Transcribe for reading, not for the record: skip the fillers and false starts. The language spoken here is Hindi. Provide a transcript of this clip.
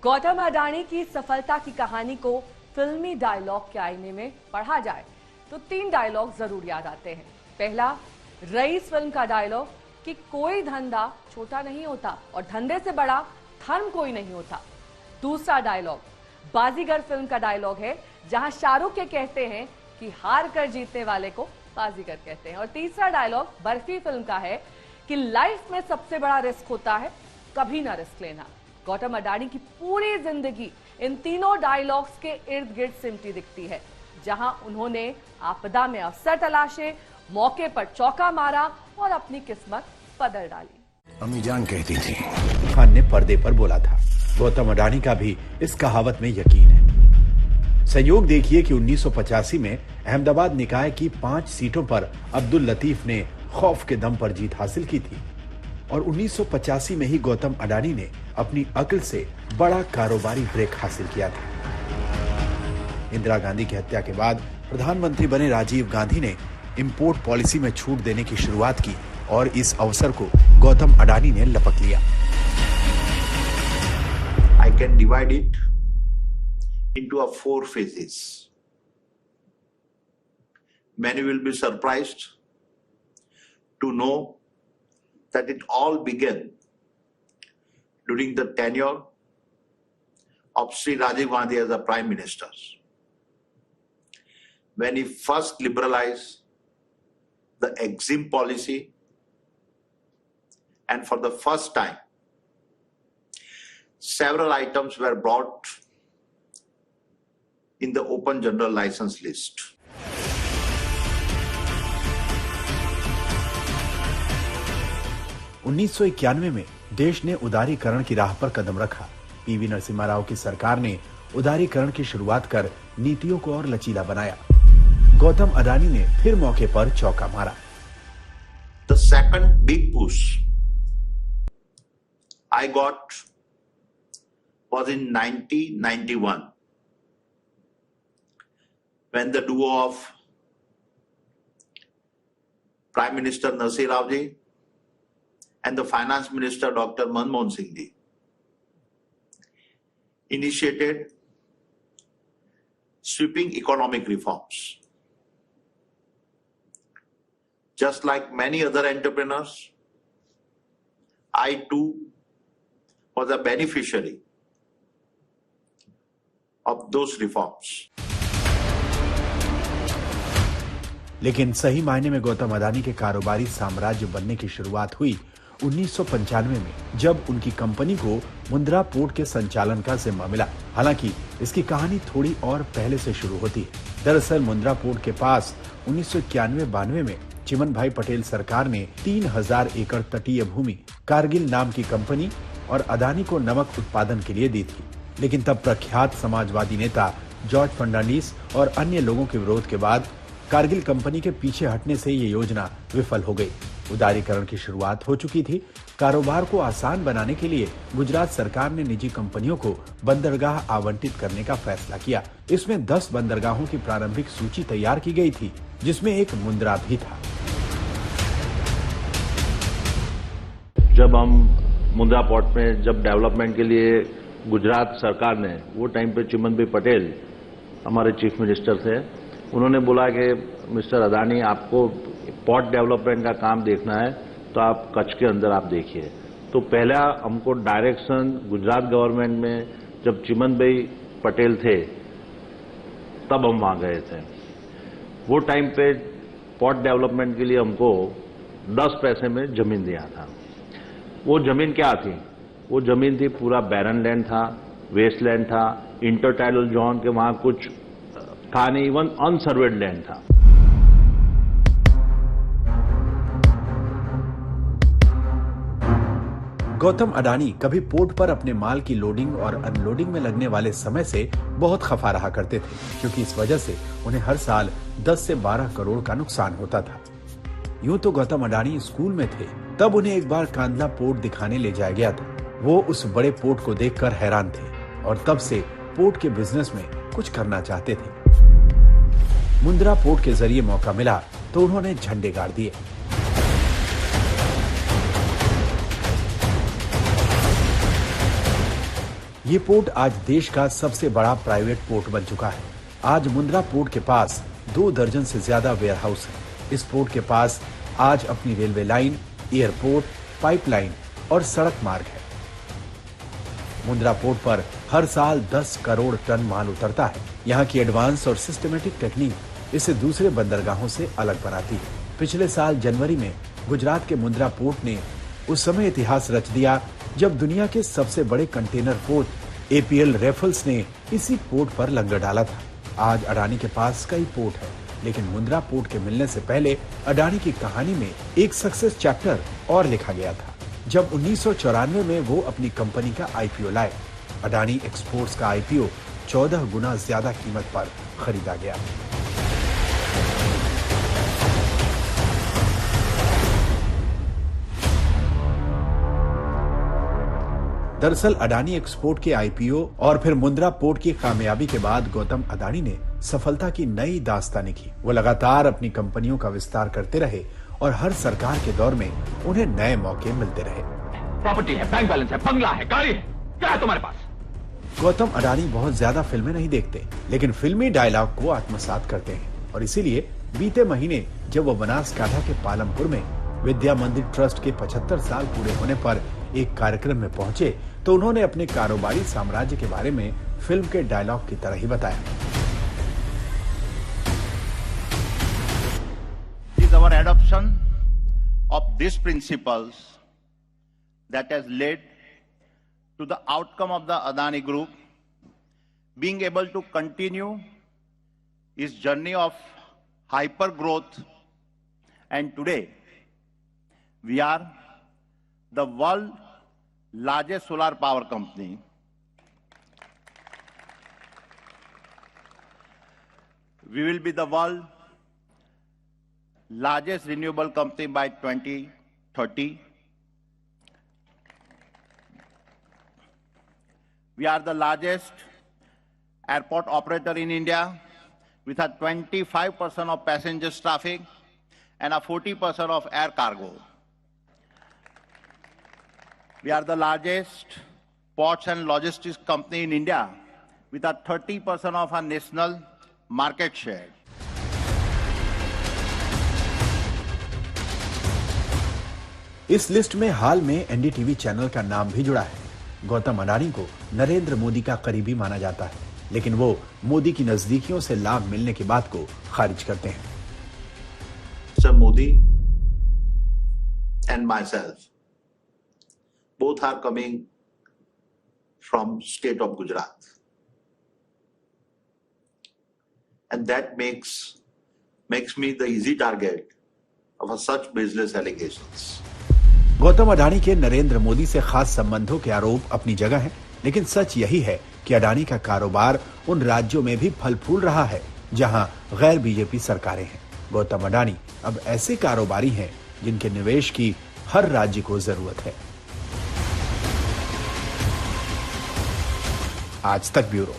गौतम अडानी की सफलता की कहानी को फिल्मी डायलॉग के आईने में पढ़ा जाए तो 3 डायलॉग जरूर याद आते हैं। पहला, रईस फिल्म का डायलॉग कि कोई धंधा छोटा नहीं होता और धंधे से बड़ा धर्म कोई नहीं होता। दूसरा डायलॉग बाजीगर फिल्म का डायलॉग है, जहां शाहरुख के कहते हैं कि हार कर जीतने वाले को बाजीगर कहते हैं। और तीसरा डायलॉग बर्फी फिल्म का है कि लाइफ में सबसे बड़ा रिस्क होता है कभी ना रिस्क लेना। गौतम अडानी की पूरी जिंदगी इन तीनों डायलॉग्स के इर्द गिर्द सिमटी दिखती है, जहां उन्होंने आपदा में अवसर तलाशे, मौके पर चौका मारा और अपनी किस्मत बदल डाली। अम्मी जान कहती थी, खान ने पर्दे पर बोला था। गौतम अडानी का भी इस कहावत में यकीन है। संयोग देखिए कि 1985 में अहमदाबाद निकाय की 5 सीटों पर अब्दुल लतीफ ने खौफ के दम पर जीत हासिल की थी और 1985 में ही गौतम अडानी ने अपनी अक्ल से बड़ा कारोबारी ब्रेक हासिल किया था। इंदिरा गांधी की हत्या के बाद प्रधानमंत्री बने राजीव गांधी ने इंपोर्ट पॉलिसी में छूट देने की शुरुआत की और इस अवसर को गौतम अडानी ने लपक लिया। I can divide it into 4 phases. Many will be surprised to know that it all began during the tenure of Sri Rajiv Gandhi as a Prime Minister, when he first liberalized the Exim policy, and for the first time several items were brought in the open general license list. उन्नीस में देश ने उदारीकरण की राह पर कदम रखा। पीवी नरसिम्हा राव की सरकार ने उदारीकरण की शुरुआत कर नीतियों को और लचीला बनाया। गौतम अडानी ने फिर मौके पर चौका मारा। The second big push I got was in 1991, when the duo of Prime Minister Narsih Rao ji and the Finance Minister Dr. Manmohan Singh ji initiated sweeping economic reforms. Just like many other entrepreneurs, I too was a beneficiary of those reforms. लेकिन सही मायने में गौतम अडानी के कारोबारी साम्राज्य बनने की शुरुआत हुई 1995 में, जब उनकी कंपनी को मुंद्रा पोर्ट के संचालन का जिम्मा मिला। हालांकि इसकी कहानी थोड़ी और पहले से शुरू होती है। दरअसल मुंद्रा पोर्ट के पास 1991-92 में चिमन भाई पटेल सरकार ने 3000 एकड़ तटीय भूमि कारगिल नाम की कंपनी और अडानी को नमक उत्पादन के लिए दी थी। लेकिन तब प्रख्यात समाजवादी नेता जॉर्ज फर्नांडिस और अन्य लोगों के विरोध के बाद कारगिल कंपनी के पीछे हटने से ये योजना विफल हो गई। उदारीकरण की शुरुआत हो चुकी थी। कारोबार को आसान बनाने के लिए गुजरात सरकार ने निजी कंपनियों को बंदरगाह आवंटित करने का फैसला किया। इसमें 10 बंदरगाहों की प्रारंभिक सूची तैयार की गई थी, जिसमें एक मुंद्रा भी था। जब हम मुंद्रा पोर्ट में जब डेवलपमेंट के लिए गुजरात सरकार ने, वो टाइम पे चिमन भाई पटेल हमारे चीफ मिनिस्टर थे, उन्होंने बोला कि मिस्टर अडानी, आपको पोर्ट डेवलपमेंट का काम देखना है तो आप कच्छ के अंदर आप देखिए। तो पहला हमको डायरेक्शन गुजरात गवर्नमेंट में जब चिमन भाई पटेल थे तब हम वहां गए थे। वो टाइम पे पोर्ट डेवलपमेंट के लिए हमको 10 पैसे में जमीन दिया था। वो जमीन क्या थी? वो जमीन थी, पूरा बैरन लैंड था, वेस्ट लैंड था, इंटरटाइडल जोन के वहां कुछ था नहीं, इवन अनसर्वेड लैंड था। गौतम अडानी कभी पोर्ट पर अपने माल की लोडिंग और अनलोडिंग में लगने वाले समय से बहुत खफा रहा करते थे, क्योंकि इस वजह से उन्हें हर साल 10 से 12 करोड़ का नुकसान होता था। यूं तो गौतम अडानी स्कूल में थे, तब उन्हें एक बार कांदला पोर्ट दिखाने ले जाया गया था। वो उस बड़े पोर्ट को देखकर हैरान थे और तब से पोर्ट के बिजनेस में कुछ करना चाहते थे। मुंद्रा पोर्ट के जरिए मौका मिला तो उन्होंने झंडे गाड़ दिए। ये पोर्ट आज देश का सबसे बड़ा प्राइवेट पोर्ट बन चुका है। आज मुंद्रा पोर्ट के पास 2 दर्जन से ज्यादा वेयरहाउस है। इस पोर्ट के पास आज अपनी रेलवे लाइन, एयरपोर्ट, पाइपलाइन और सड़क मार्ग है। मुंद्रा पोर्ट पर हर साल 10 करोड़ टन माल उतरता है। यहाँ की एडवांस और सिस्टमेटिक टेक्निक इसे दूसरे बंदरगाहों से अलग बनाती है। पिछले साल जनवरी में गुजरात के मुंद्रा पोर्ट ने उस समय इतिहास रच दिया जब दुनिया के सबसे बड़े कंटेनर पोर्ट एपीएल रेफल्स ने इसी पोर्ट पर लंगर डाला था। आज अडानी के पास कई पोर्ट है, लेकिन मुंद्रा पोर्ट के मिलने से पहले अडानी की कहानी में एक सक्सेस चैप्टर और लिखा गया था। जब 1994 में वो अपनी कंपनी का आईपीओ लाए, अडानी एक्सपोर्ट्स का आईपीओ 14 गुना ज्यादा कीमत पर खरीदा गया। दरअसल अडानी एक्सपोर्ट के आईपीओ और फिर मुंद्रा पोर्ट की कामयाबी के बाद गौतम अडानी ने सफलता की नई दास्तान लिखी। वो लगातार अपनी कंपनियों का विस्तार करते रहे और हर सरकार के दौर में उन्हें नए मौके मिलते रहे। प्रॉपर्टी है, बैंक बैलेंस है, बंगला है, गाड़ी है, क्या है तुम्हारे पास? गौतम अडानी बहुत ज्यादा फिल्में नहीं देखते, लेकिन फिल्मी डायलॉग को आत्मसात करते हैं और इसीलिए बीते महीने जब वो बनासकांठा के पालमपुर में विद्या मंदिर ट्रस्ट के 75 साल पूरे होने पर एक कार्यक्रम में पहुंचे तो उन्होंने अपने कारोबारी साम्राज्य के बारे में फिल्म के डायलॉग की तरह ही बताया। It is our adoption of these principles that has led to the outcome of the Adani Group being able to continue its journey of hyper growth, and today we are the world's largest solar power company. We will be the world's largest renewable company by 2030. We are the largest airport operator in India with a 25% of passengers traffic and a 40% of air cargo. We are the largest ports and logistics company in India with a 30% of our national market share. इस लिस्ट में हाल में एनडीटीवी चैनल का नाम भी जुड़ा है। गौतम अडानी को नरेंद्र मोदी का करीबी माना जाता है, लेकिन वो मोदी की नजदीकियों से लाभ मिलने की बात को खारिज करते हैं। Sir Modi and myself both are coming from state of Gujarat, and that makes me the easy target of such business allegations. Gautam Adani के नरेंद्र मोदी से खास संबंधों के आरोप अपनी जगह हैं, लेकिन सच यही है कि अडानी का कारोबार उन राज्यों में भी फल फूल रहा है जहां गैर बीजेपी सरकारें हैं। गौतम अडानी अब ऐसे कारोबारी हैं जिनके निवेश की हर राज्य को जरूरत है। आज तक ब्यूरो।